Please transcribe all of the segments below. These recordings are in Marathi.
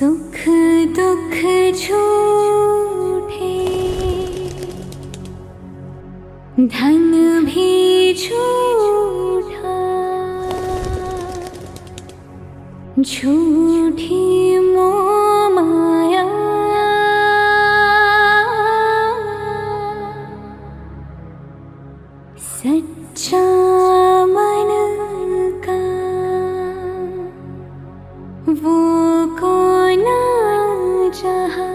सुख दुख झूठे, धन भी झूठा, झूठी मोह माया, सच्चा मन का वो कौन जहाँ,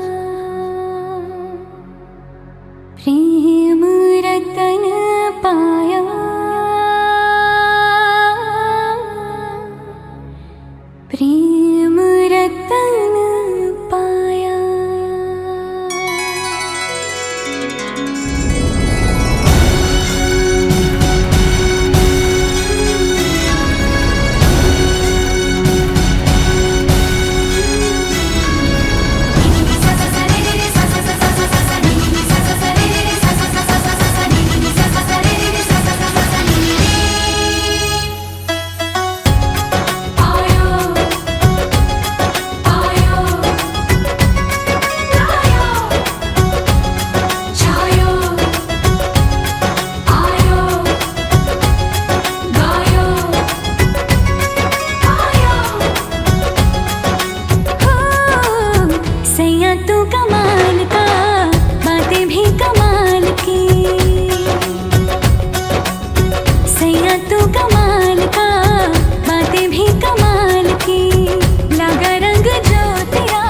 प्रेम रतन पाया, प्रेम रतन पाया। तू कमाल का, बातें भी कमाल की, सैया तू कमाल का, बातें भी कमाल की, लगा रंग जो तेरा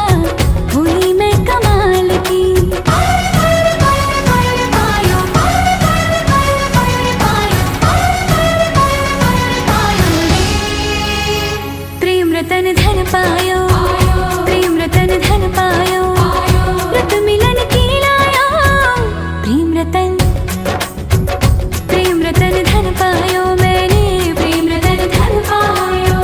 हुई मैं कमाल की। प्रेम रतन धन पायो, प्रेम रतन धन पायो, रत मिलन की लाया, प्रेम रतन धन पायो, मैंने प्रेम रतन धन पायो।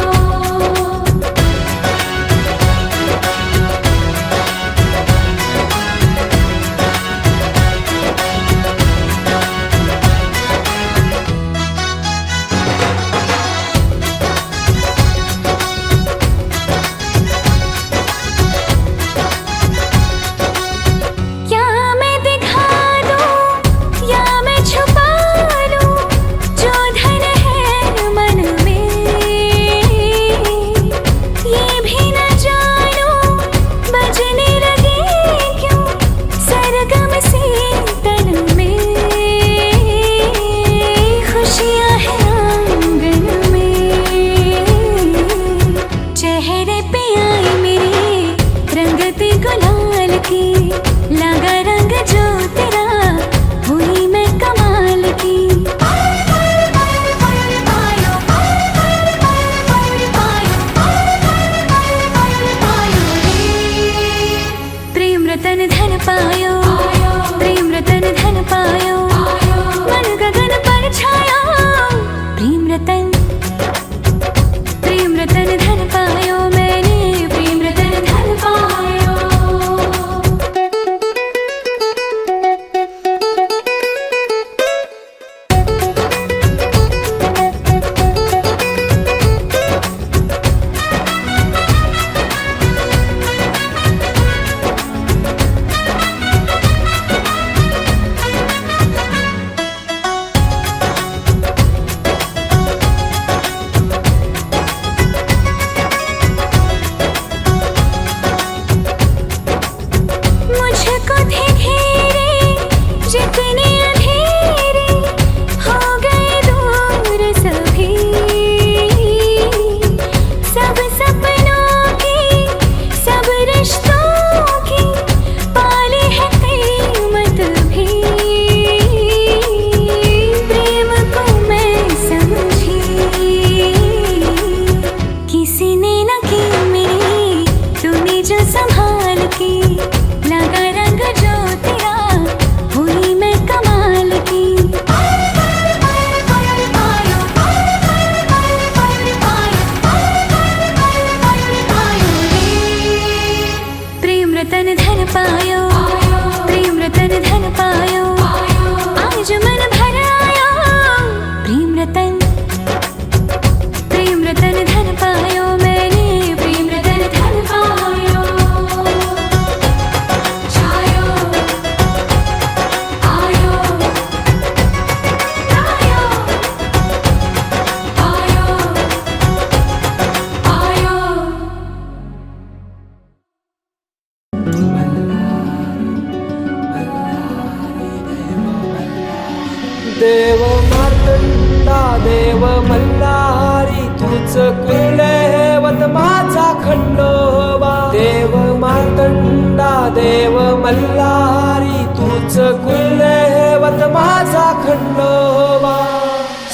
तूच कुलदैवत माझा खंडोबा. देव मार्तंडा देव मल्हारी तूच कुलदैवत माझा खंडोबा.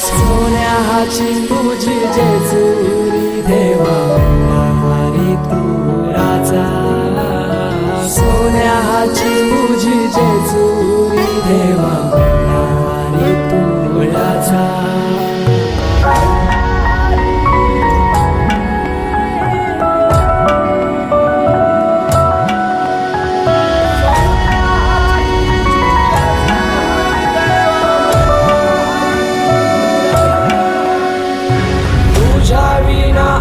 सोन्याची तुझी जेजुरी देवा मल्हारी तू राजा. सोन्याची तुझी जेजुरी देवा मल्हारी तू राजा.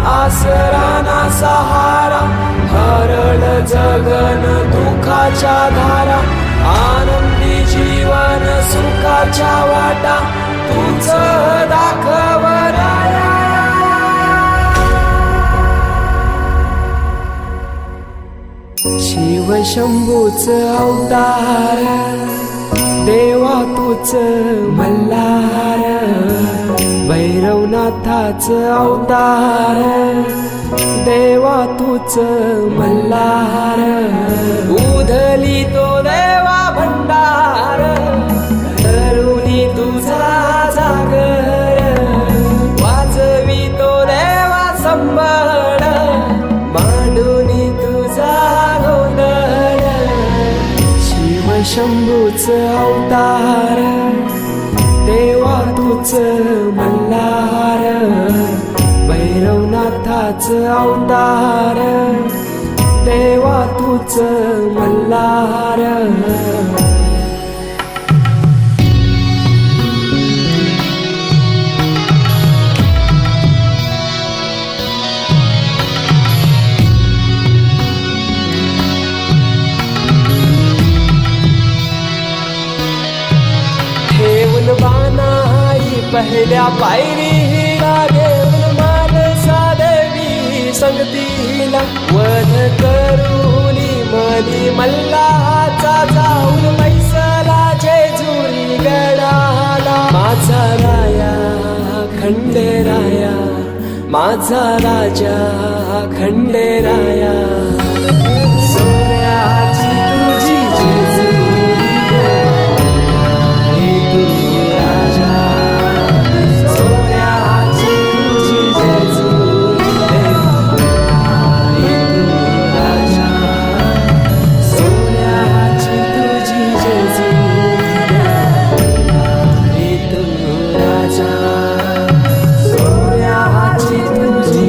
आसरा ना सहारा हरळ जगन दुःखाच्या धारा. आनंदी जीवन सुखाच्या वाटा तुझ दाखव राया. शिव शंभूच अवतार देवा तूच मल्हार. भैरवनाथाच अवतार देवा तूच मल्हार. उधली तो देवा भंडार धरुनी तुझा जागर. वाजवी तो देवा संबळ मांडुनी तुझा गोंधळ. शिव शंभूच अवतार देवा तूच मल्हार. भैरवनाथाच अवतार देवा तूच मल्हार. ठेवून बानाई पहिल्या पायरीला घेऊन मानसा देवी संगतीला. वध करूनी मनी मल्हाचा जाऊन मैसला जेजुरी गडाला. माझा राया खंडेराया माझा राजा खंडेराया. सोन्याची तुझी जेजुरी तू राजा. सोन्याची तुझी जेजुरी तू राजा. सोन्याची तुझी जेजुरी तू राजा. सोन्याची तुझी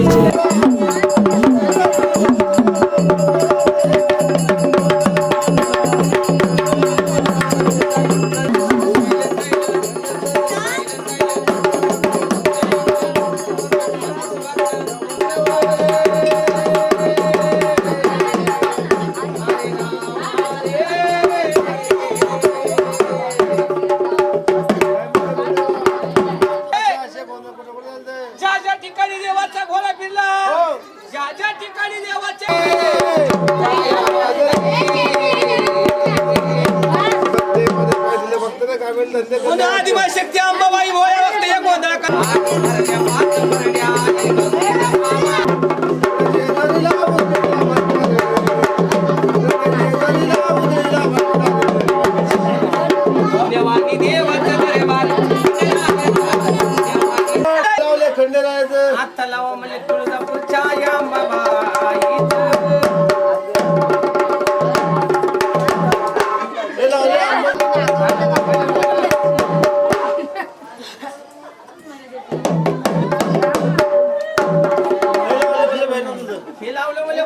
ज्या ठिकाणी देवाचा घोडा फिरला ज्या ठिकाणी देवाचे आदिवासी शक्ती अंबाबाई भोया वक्त एक देवानी देवाचं दरबार आता लावा म्हणजे तुळजापूरच्या हे लावलं म्हणजे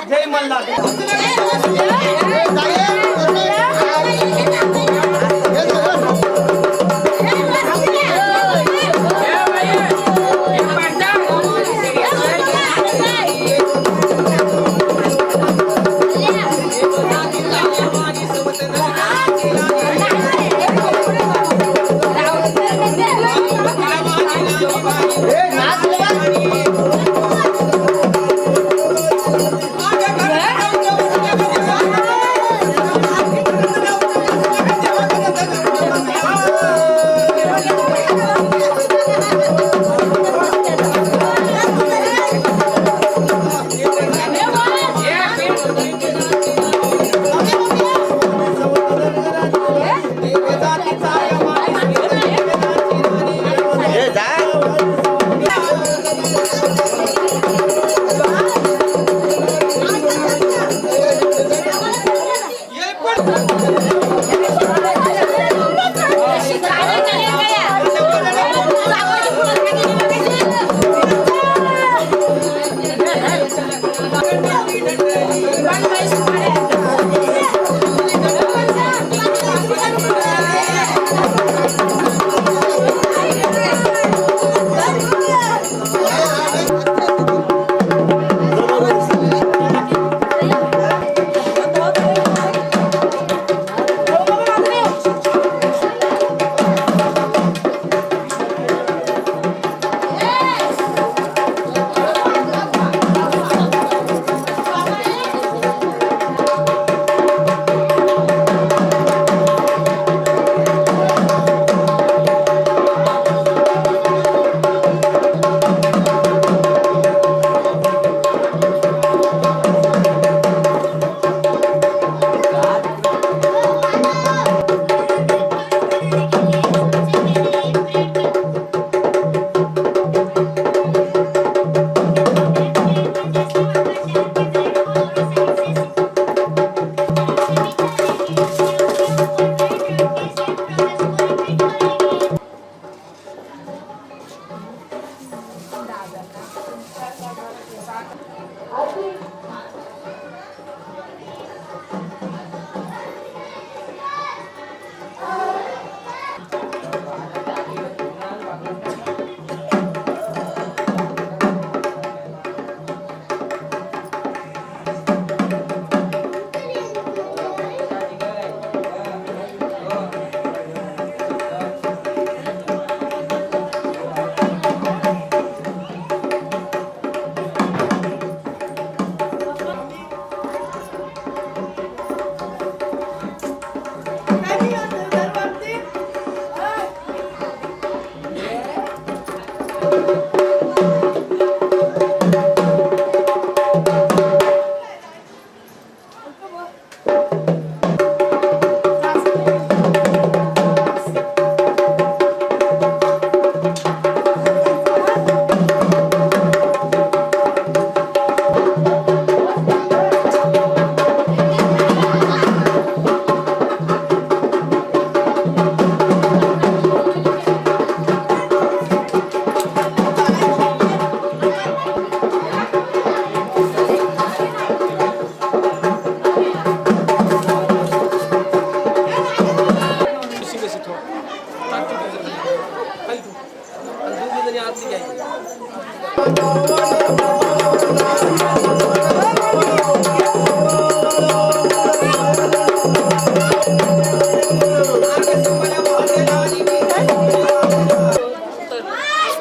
जय मल्हार.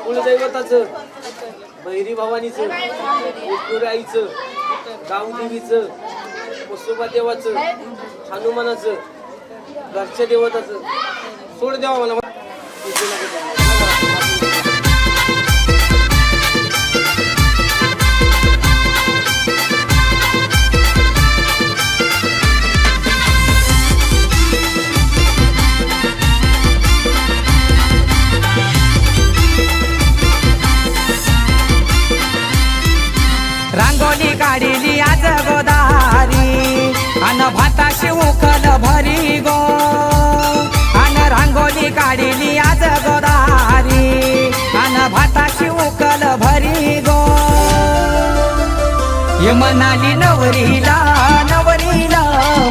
कुलदैवताचं, भैरी भवानीचं, विठुराईचं, गावदेवीचं, वसुबा देवाचं, हनुमानाचं, घरच्या देवताचं सोड द्यावा मला. रांगोली काढिली आज गोदारी अन भाताशी उखल भरी गो अन रांगोली काढिली आज गोदारी अन भाताशी उखल भरी गो. ये म्हणाली नवरीला नवरीला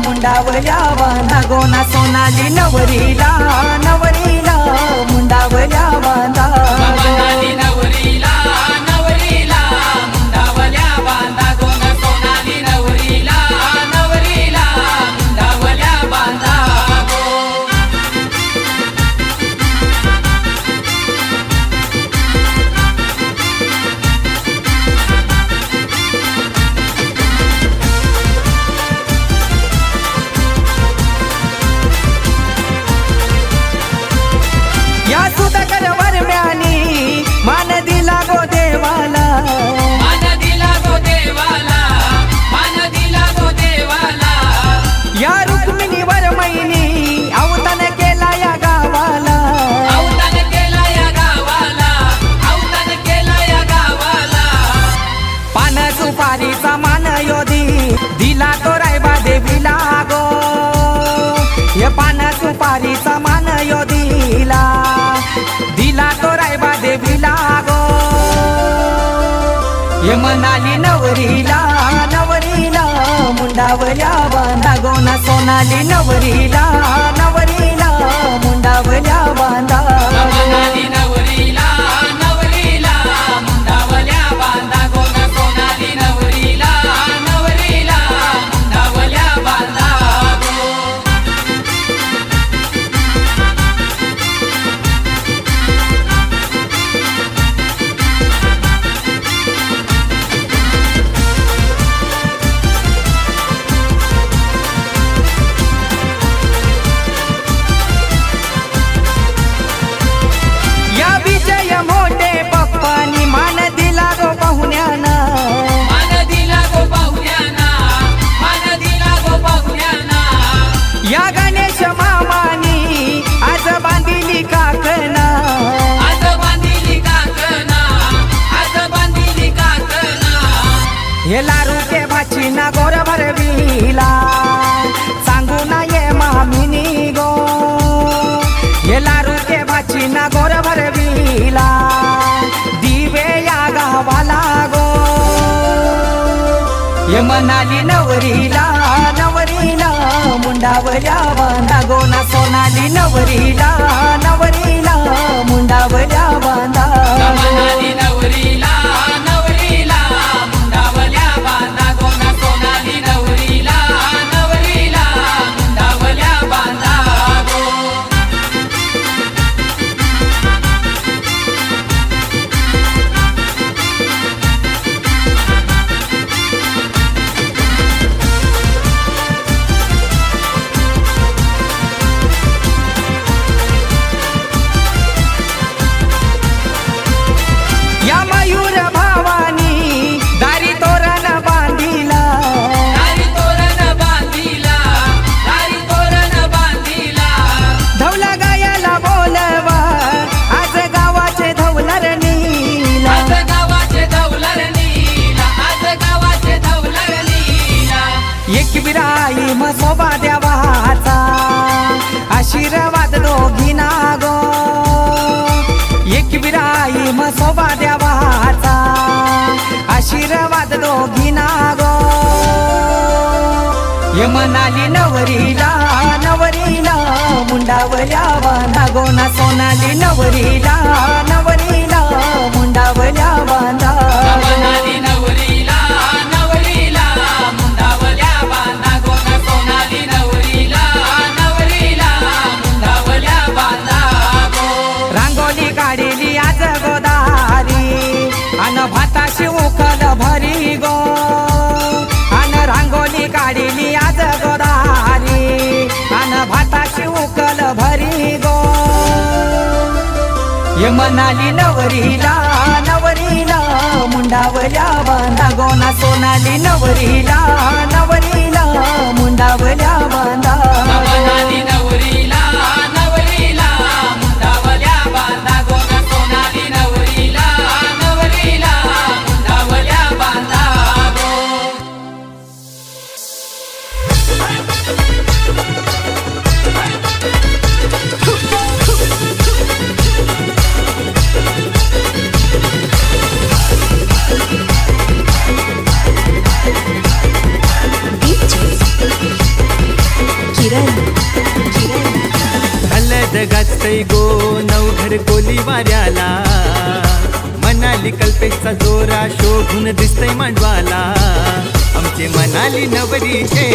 मुंडावल्या बांधा गोना सोनाली नवरीला नवरीला मुंडावल्या बांधा नवरीला नवरीला मुंडावल्या बांधा गोना सोनाली नवरीला नवरीला मुंडावल्या बांधा मुंडावल्या बांधा गोना सोनाली नवरीला नवरीला मुंडावल्या बांधा सोनाली नवरीला नवरीला मुंडावल्या बांधा गोना सोनाली नवरीला नवरीला मुंडावल्या बांधा या विजय मोठे पप्पानी मान दिला गो पाहुण्याना मान दिला गो पाहुण्याना मान दिला गो पाहुण्याना या गणेश मामानी आज बांधिली काकना आज बांधिली काकना आज बांधिली काकना हे लारू के भाचीना गोर भरविला सांगू ना ये मामिनी गो हे लारू के भाचीना गोर भरविला दिवे या गावाला गो ये मनाली नवरीला नवरीला मुंडावल्या बांधा गोना सोनाली नवरीला नवरीला मुंडावल्या बांधा सोनाली नवरीला नवरीला मुंडावल्या बांधा गोना सोनाली नवरीला नवरीला मुंडावल्या बांधा गो या मयूर भावानी दारी तोरण बांधिला दारी तोरण बांधिला दारी तोरण बांधिला धवला गायाला बोलवा आज गावाचे धवलर नीला आज गावाचे धवलर नीला आज गावाचे धवलर नीला एक बिराई मसोबा देवाचा आशीर्वाद दोघीना गो एक बिराई मसोबा देवाचा आशीर्वाद दोघीना गो ये मनाली नवरीला नवरीला मुंडावल्या बांधा गोना सोनाली नवरीला नवरीला मुंडावल्या बांधा सोनाली नवरीला नवरीला मुंडावल्या बांधा गोना सोनाली नवरीला नवरीला मुंडावल्या बांधा गो रांगोली काढली आज गोदारी अन भाताशी उखल भरी गो अन रांगोली काढली आज गोदारी अन भाताशी उखल भरी गो ये मनाली नवरीला नवरीला मुंडावल्या बांधा गोना सोनाली नवरीला नवरीला मुंडावल्या बांधा सोनाली नवरीला नवरीला मुंडावल्या बांधा गोना सोनाली नवरीला नवरीला मुंडावल्या बांधा गो हलद गाजतय गो नवघर कोली वाऱ्याला मनाली कल्पेशचा जोरा शोभून दिसतय मांडवाला आमचे मनाली नवरीचे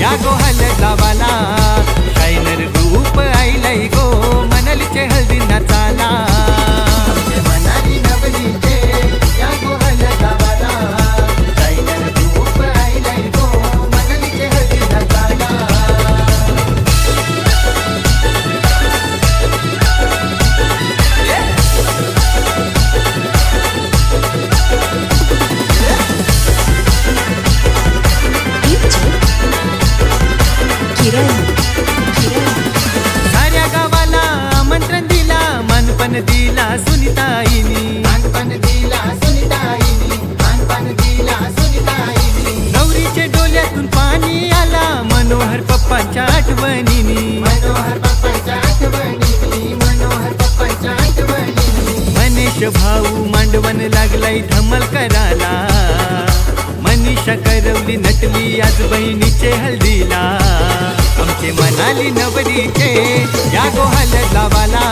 या गो हलद गावाला शायनर ग्रुप आईलाई गो मनालीचे हळदी नाचाला आमचे मनाली नवरीचे या गो हलद गावाला शायनर ग्रुप आईलाई गो मनालीचे हळदी नाचाला साऱ्या गावाला आमंत्रण दिला मानपण दिला सुनीताईनी मानपण दिला सुनीताईनी मानपण दिला सुनीताईनी गौरीचे डोल्यातून पाणी आला मनोहर पप्पांच्या आठवणीनी मनोहर पप्पांच्या आठवणीनी मनोहर पप्पांच्या आठवणीनी मनीष भाऊ मांडवण लागलाय धमल कराला मनीषा करवली नटली गेली आज बहिणीचे हल्दीला आमचे मनाली नवरीचे या गो हलद लावाला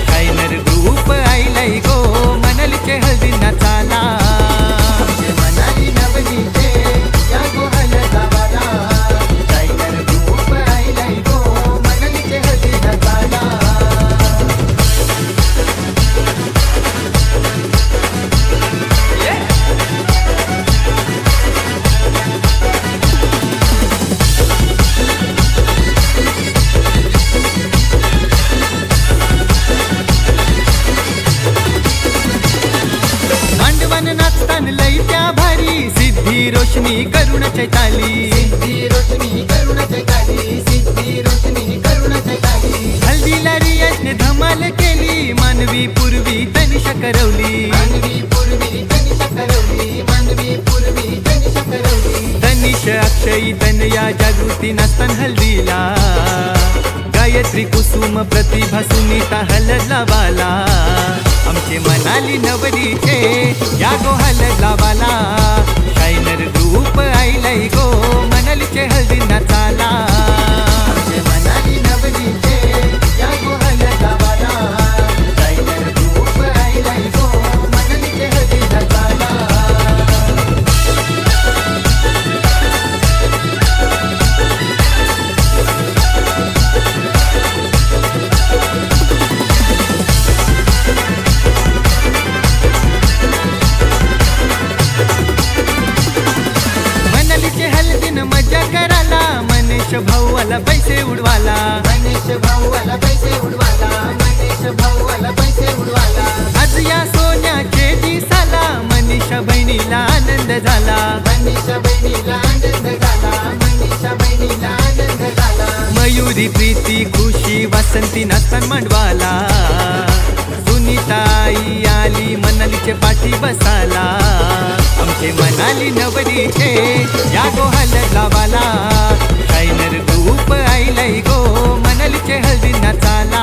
शायनर ग्रुप आईलाई गो मनालीचे हल्दी नाचाला आमचे मनाली नवरीचे या गो हलद लावाला शायनर ग्रुप आईलाई गो मनालीचे हल्दी नाचाला मांडवन नाचतान लई त्या भारी सिद्धी रोशनी करुण चैताली सिद्धी रोशनी करुण चैताली सिद्धी रोशनी करुण चैताली हल्दीला रियाजने धमाल केली मानवी पूर्वी तनिषा करवली मानवी पूर्वी तनिषा करवली मानवी पूर्वी तनिषा करवली तनिष अक्षयी तनया जागृती नाचतान हल्दीला गायत्री कुसुम प्रतिभा सुनीता हलद लावाला आमचे मनाली नवरीचे या गो हलद लावाला शायनर ग्रुप आईलाई गो मनालीचे हल्दी नाचाला आमचे मनाली नवरीचे या गो हलद लावाला शायनर ग्रुप आईलाई गो मनालीचे हल्दी नाचाला मनालीचे हल्दीन मजा कराला मनीष भाऊला पैसे उडवाला मनीष भाऊला पैसे उडवाला मनीष भाऊला पैसे उडवाला आज या सोन्याचे दिसाला मनीषा बहिणीला आनंद झाला मनीषा बहिणीला आनंद झाला मनीषा बहिणीला आनंद झाला मयुरी प्रीती खुशी वासंती नाचतान मांडवाला सुनीता आई आली मनालीचे पाठी बसाला आमचे मनाली नवरीचे या गो हलद लावाला शायनर ग्रुप आईलाई गो मनालीचे हल्दी नाचाला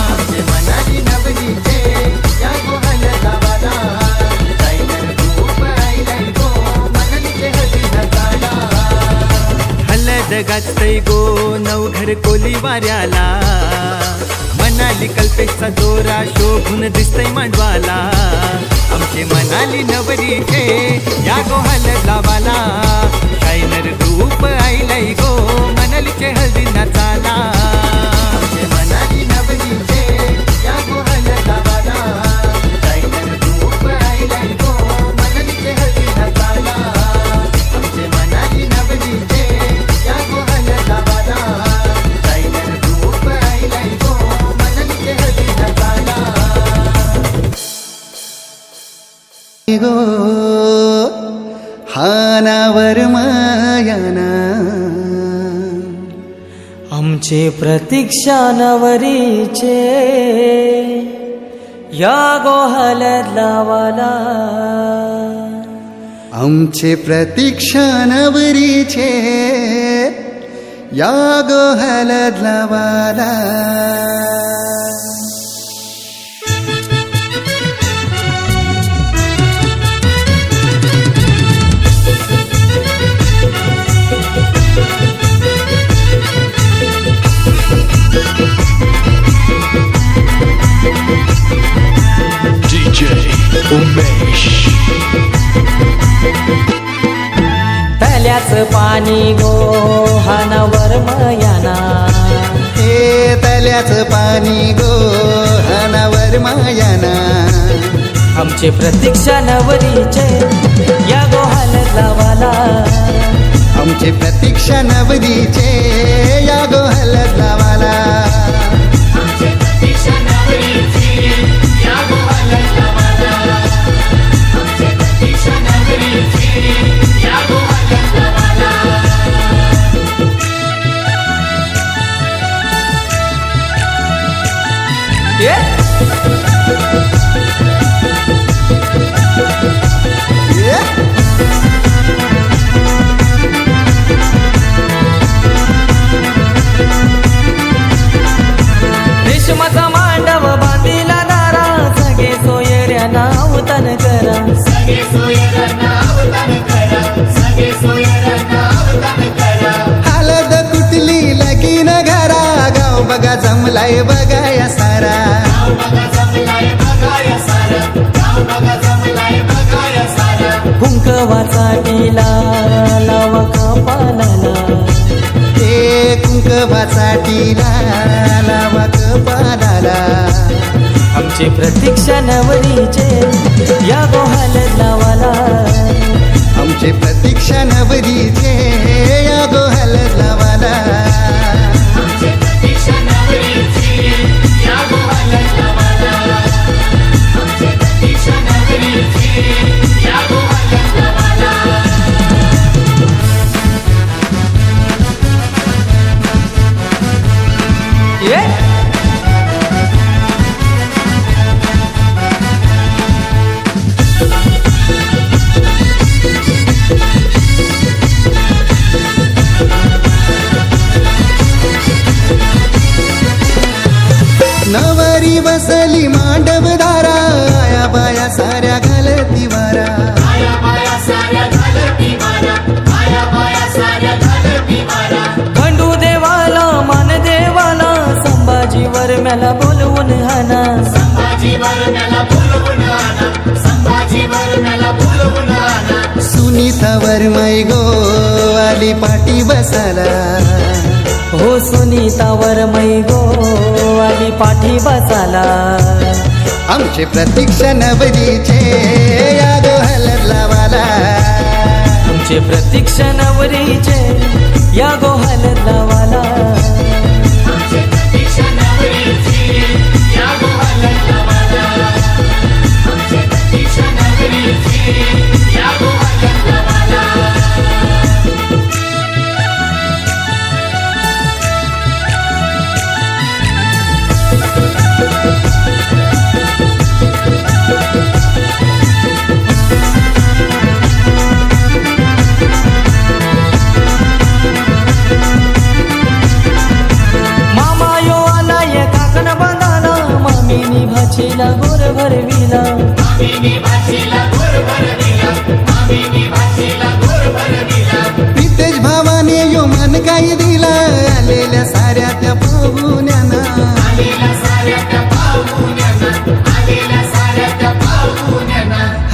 आमचे मनाली नवरीचे या गो हलद लावाला शायनर ग्रुप आईलाई गो मनालीचे हल्दी नाचाला हलद गाजतय गो नवघर कोली वाऱ्याला मनाली कल्पेशचा जोरा शोभून दिसतय मांडवाला आमचे मनाली नवरीचे या गो हलद लावाला शायनर ग्रुप आईलाई गो मनालीचे हल्दी नाचाला आमचे मनाली नवरीचे या गो हलद लावाला शायनर ग्रुप आईलाई गो मनालीचे हल्दी नाचाला आमचे मनाली नवरीचे या गो हलद लावाला शायनर ग्रुप आईलाई गो मनालीचे हल्दी नाचाला गो हानावर मायाना आमचे प्रतीक्षा नवरीचे या गो हलद लावाला आमचे प्रतीक्षा नवरीचे या गो हलद लावाला DJ उमेश तल्याच पाणी गो हानावर मयाना हे तल्याचं पाणी गो हानावर मायाना आमचे प्रतीक्षा नवरीचे या गो हलद लावाला आमचे प्रतीक्षा नवरीचे या गो हलद लावाला हळद कुटली लगीन घरा गाव बघा जमलाय बघा या सारा कुंकवाचा टिला लावा कपालाला ते कुंकवाचा टिला लावा कपालाला आमची प्रतीक्षा नवरीचे या गोहाल लावाला आमचे प्रतीक्षा नवरीचे या गोहल लावाला ये नवरी बसली मांडव दारा आया बाया साऱ्या घालती वारा खंडू देवाला मान देवाला संभाजीवर मला बोलवून हाना सुनीतावर मै गो आली पाठी बसाला हो सुनीतावर मै गो आली पाठी बसाला आमचे प्रतीक्षा नवरीचे या गोहल लावाला आमचे प्रतीक्षा नवरीचे या गोहाल लावाला मामा यो आलाय काकण बांधाला मामीनी भाचीला गोर भरविला प्रितेश भावाने यो मन काही दिला आलेल्या साऱ्या त्या पाहुण्यांना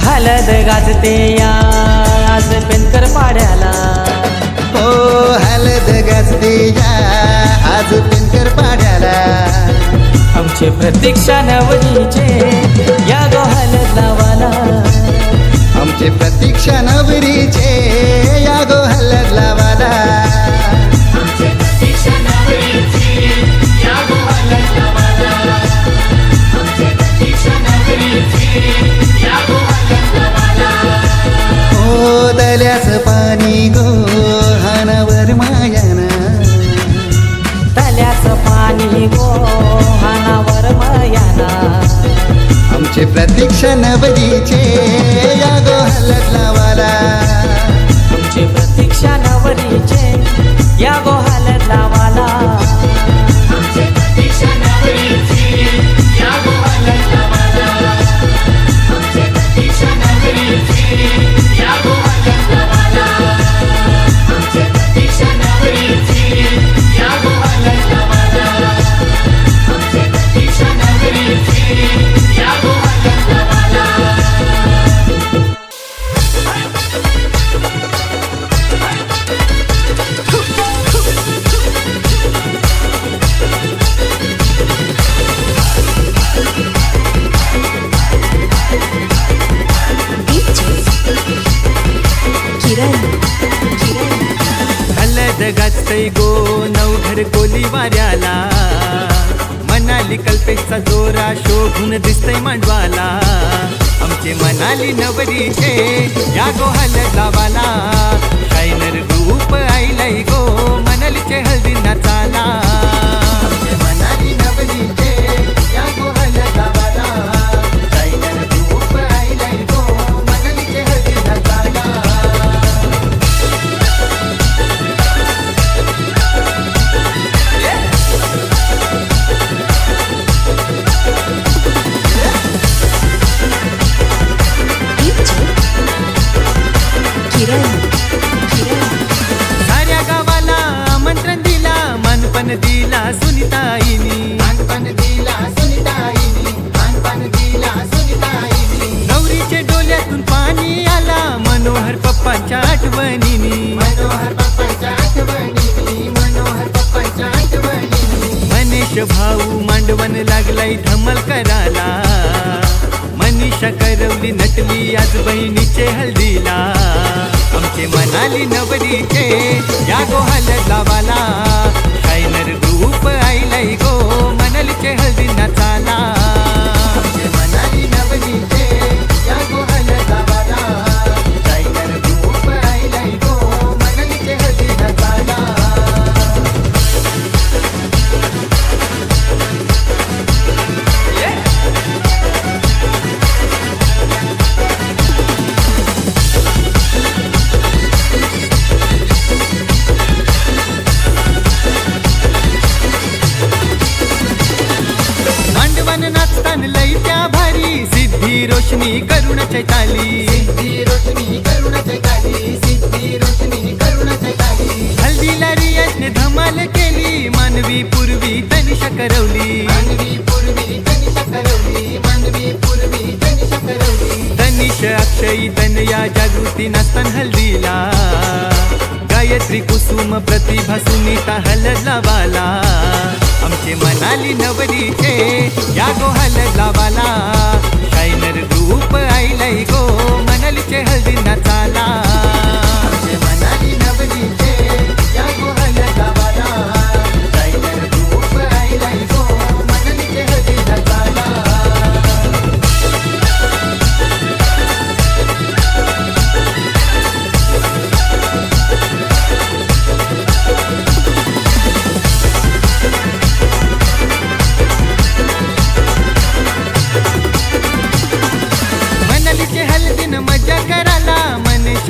हलद गाजते या आज पेनकर पाड्याला हो हलद गाजते या आज पिंकर पाड्याला आमचे प्रतीक्षा नवरीचे या गोहाल लावाला आमचे प्रतीक्षा नवरीचे या गोहल लावाला हो दल्याच पाणी गो हानावर मायाना तल्याचं पाणी गो हानावर मयाना आमचे प्रतीक्षा नवरीचे या गोहल लावाला आमचे प्रतीक्षा नवरीचे या गोहाल लावाला हलद गाजतय गो नवघर कोली वाऱ्याला मनाली कल्पेशचा जोरा शोभून दिसतय मांडवाला आमचे मनाली नवरीचे या गोहाल लावाला शायनर ग्रुप आईलाई गो मनालीचे हळदी नाचाला आमचे मनाली नवरीचे या गोहाल लावाला शायनर ग्रुप आईलाई गो मनालीचे हळदी नाचाला किरण पप्पांच्या आठवणीनी मनोहर पप्पांच्या आठवणीनी मनोहर पप्पांच्या आठवणीनी मनीष भाऊ मांडवण लागलाय धमल कराला मनीषा करवली नटली आज बहिणीचे हल्दीला आमचे मनाली नवरीचे या गो हलद लावाला शायनर ग्रुप आईलाई गो मनालीचे हल्दी नाचाला आमचे मनाली नवरीचे या गो हलद लावाला शायनर ग्रुप आईलाई गो मनालीचे हळदी नाचाला मांडवण नाचतान लई त्या भारी सिद्धी रोशनी करुण चैताली सिद्धी रोशनी करुण चैताली सिद्धी रोशनी करुण चैताली हल्दीला रियाजने धमाल केली मानवी पूर्वी तनिषा करवली मानवी पूर्वी तनिषा करवली मानवी पूर्वी तनिषा करवली तनिष अक्षयी तनया जागृती नाचतान हल्दीला गायत्री कुसुम प्रतिभा सुनीता हलद लावाला आमचे मनाली नवरीचे या गो हलद लावाला शायनर ग्रुप आईलाई गो मनालीचे हल्दी नाचाला आमचे मनाली नवरीचे या गो हलद लावाला शायनर ग्रुप आईलाई गो मनालीचे हळदी नाचाला मनालीचे हल्दीन मजा कराला मनीष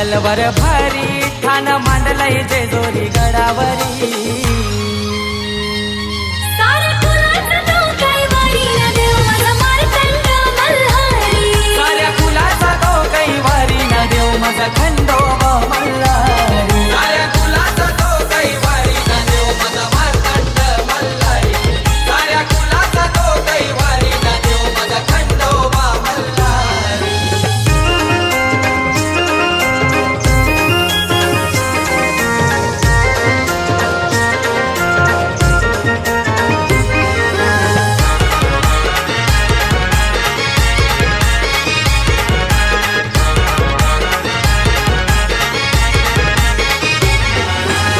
तलवार भारी ठाण मांडलंय जेजुरी गडावरी साऱ्या कुलाचा तो कैवारी न देव माझा मार्तंड मल्हारी साऱ्या कुलाचा तो कैवारी न देव माझा खंडोबा मल्हारी साऱ्या कुलाचा तो कैवारी न देव माझा मार्तंड मल्हारी साऱ्या कुलाचा तो कैवारी न देव माझा खंडोबा मल्हारी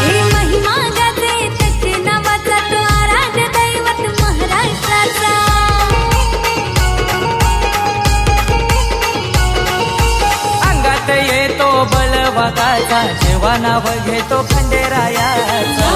हे महिमा गाते त्याचे नावाचा तो आराध्य दैवत महाराष्ट्राचा अंगात येतो बलवागाचा जेव्हा नाव घेतो खंडेरायाचा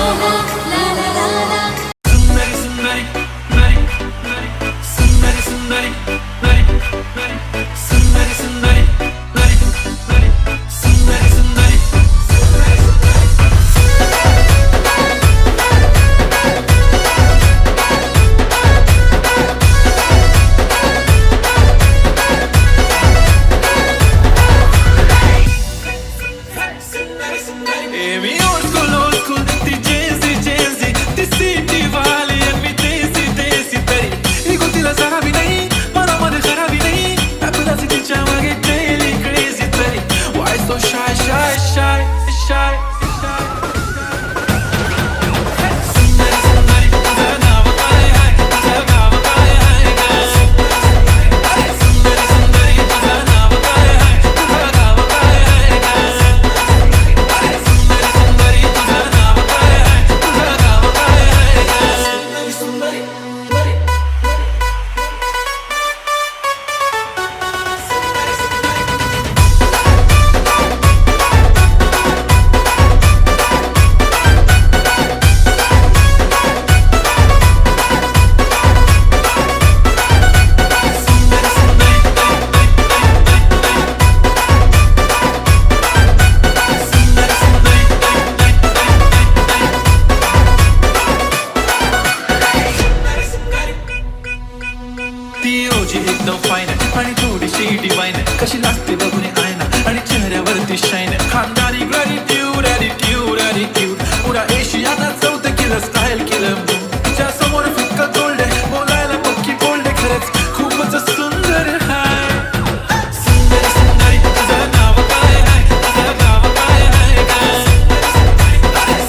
एकदम फाईन आणि थोडीशी डिवाईन कशी लागते बघून आयना आणि चेहऱ्यावरती शाईन खानदारी ग्रॅटिट्यूड ॲटिट्यूड ॲटिट्यूड पुरा एशियाचा चौथं केलं स्टाईल केलं तिच्या समोर फिक्क गोल्ड बोलायला पक्की बोल्ड खरंच खूपच सुंदर हाय सुंदर सुंदरी तुझं नाव काय हाय तुझं नाव काय हाय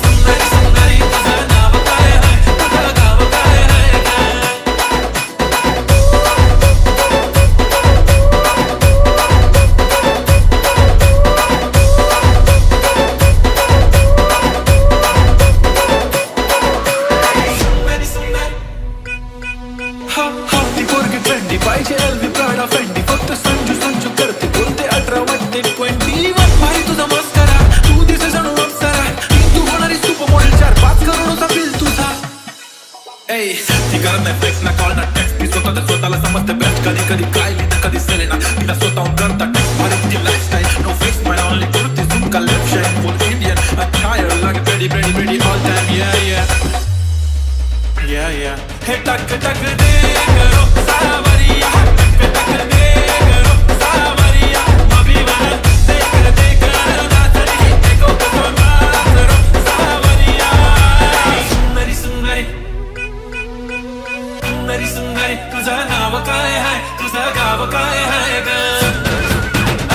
सुंदर सुंदरी तुझं नाव काय हाय तुझं नाव काय हाय ती पोरगी ट्रेंडी पाहिजे एलवी प्राडा फेंडी फक्त संजू संजू करते बोलते 18 वाटते 21 भाई तुझा मस्करा तू दिसे जणू अप्सरा तू होणारी सुपर मॉडेल 4-5 करोडचा बिल तुझा ए ती करत नाही फ्लेक्स ना कॉल ना टेक्स्ट ती स्वतःला समजते बेस्ट कधी कधी कायली तर कधी सेलेना तिला स्वतःहून करता टेक्स्ट भारी तिची लाईफस्टाईल नो फेस माय ओनली कुर्ती झुम का लेफ्ट शाईन फुल Indian attire like ready ready ready all time yeah hey tak tak de karo savariya tak de karo savariya mabhiwana dekh naatari eko kona karo savariya sundari sundari sundari sundari tuza naam काय hai tuza gav काय hai ga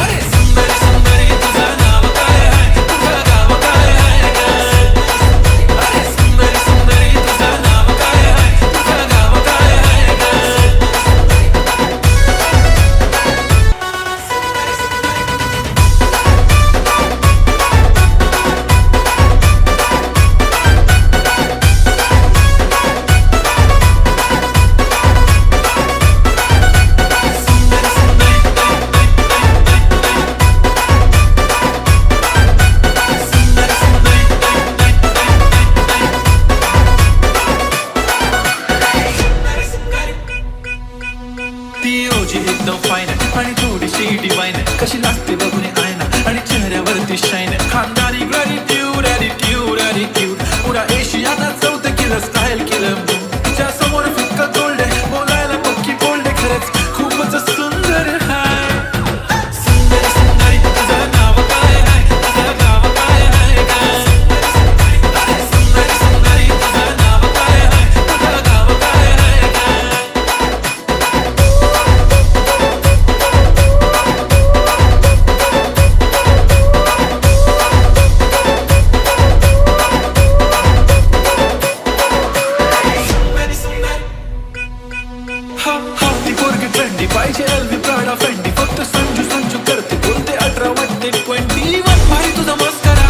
अरे सुंदरी सुंदरी तुझा नाव काय hai तुझा गाव काय hai ga अरे सुंदरी सुंदरी तुझा नाव काय hai तुझा गाव काय hai ga ती ओजी एकदम फाईन आणि थोडीशी डिवाईन कशी लागते बघून आयना आणि चेहरा चेहऱ्यावरती शाईन खानदारी ग्रॅटिट्यूड ॲटिट्यूड ॲटिट्यूड पुरा एशियाचा चौथं केलं स्टाईल केलं तिच्या समोर फिक्का तोल्डे बोलायला पक्की बोलडे खरंच खूपच सुंदर हाय सुंदर सुंदरी तुझं नाव काय आहे तुझं नाव काय आहे काय सुंदरी सुंदरी तुझं नाव काय आहे तुझं नाव काय आहे काय हा हा ती पोरगी ट्रेंडी पाहिजे एलवी प्राडा फेंडी फक्त संजू संजू करते बोलते 18 वाटते 21 भारी तुझा मस्करा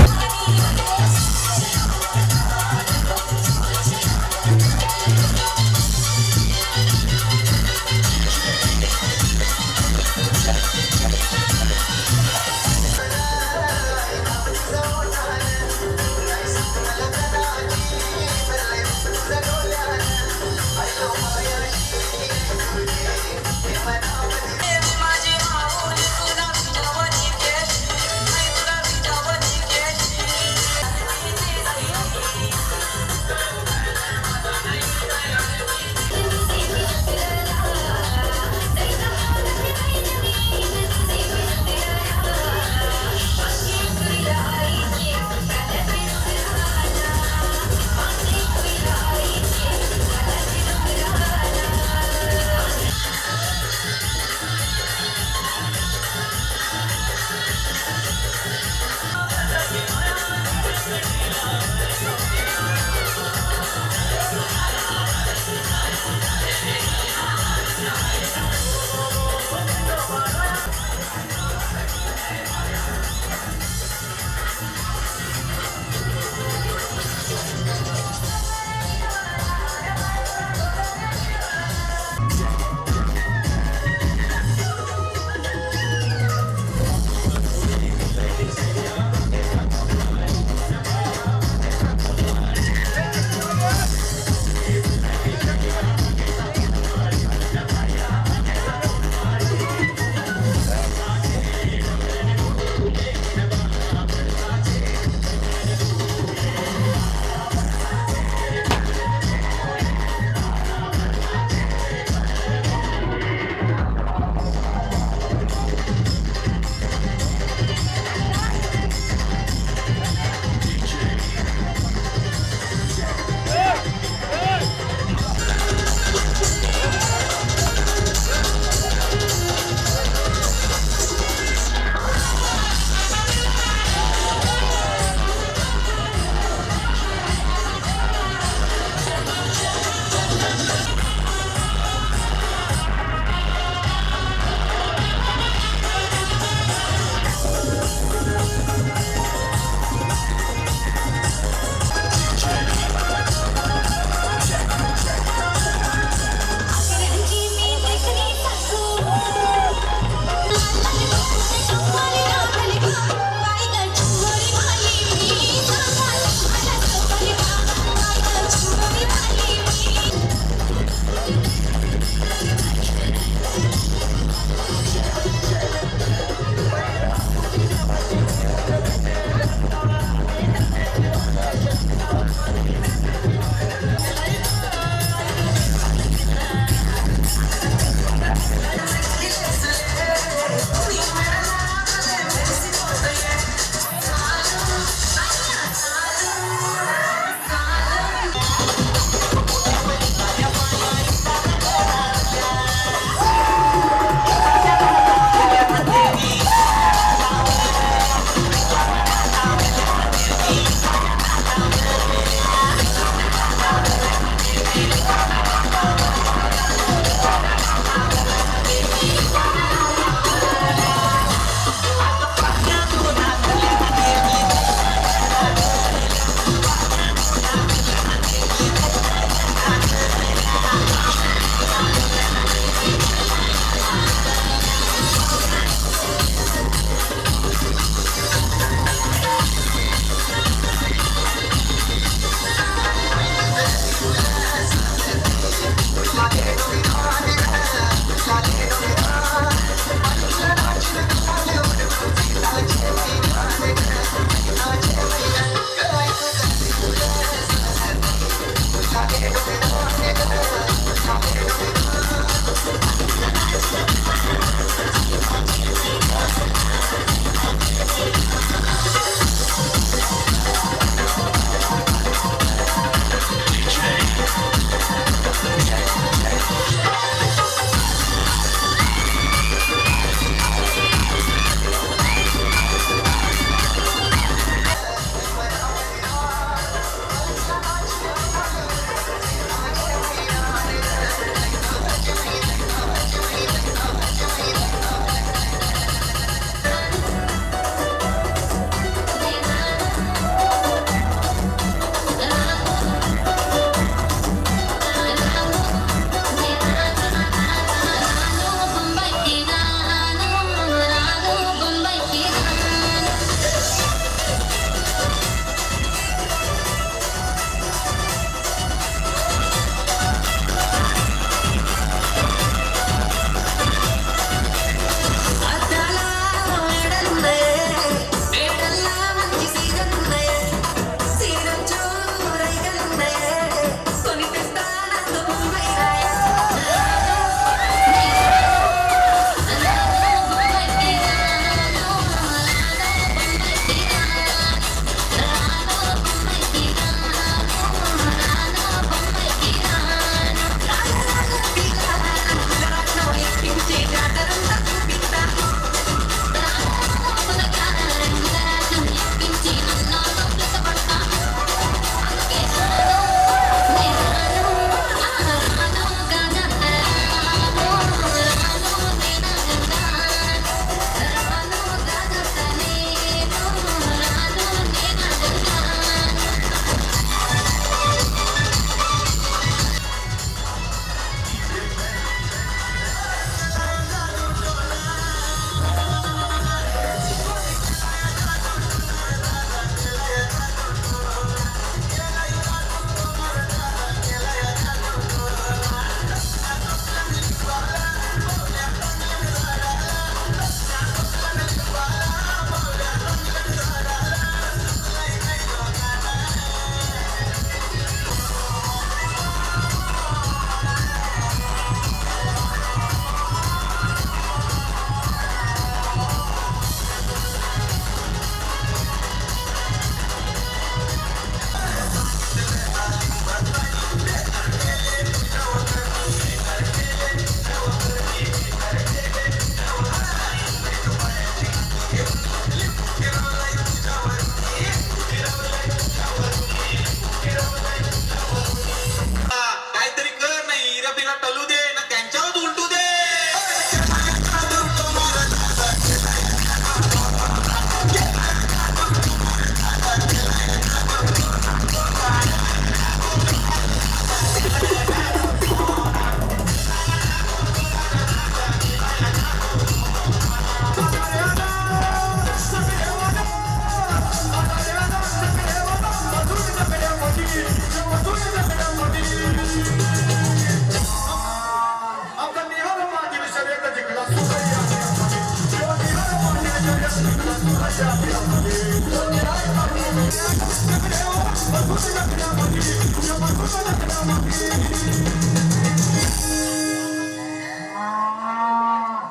माझी माऊली तुला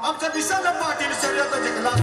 आमच्या विशाल पाटील शर्यत जिंकला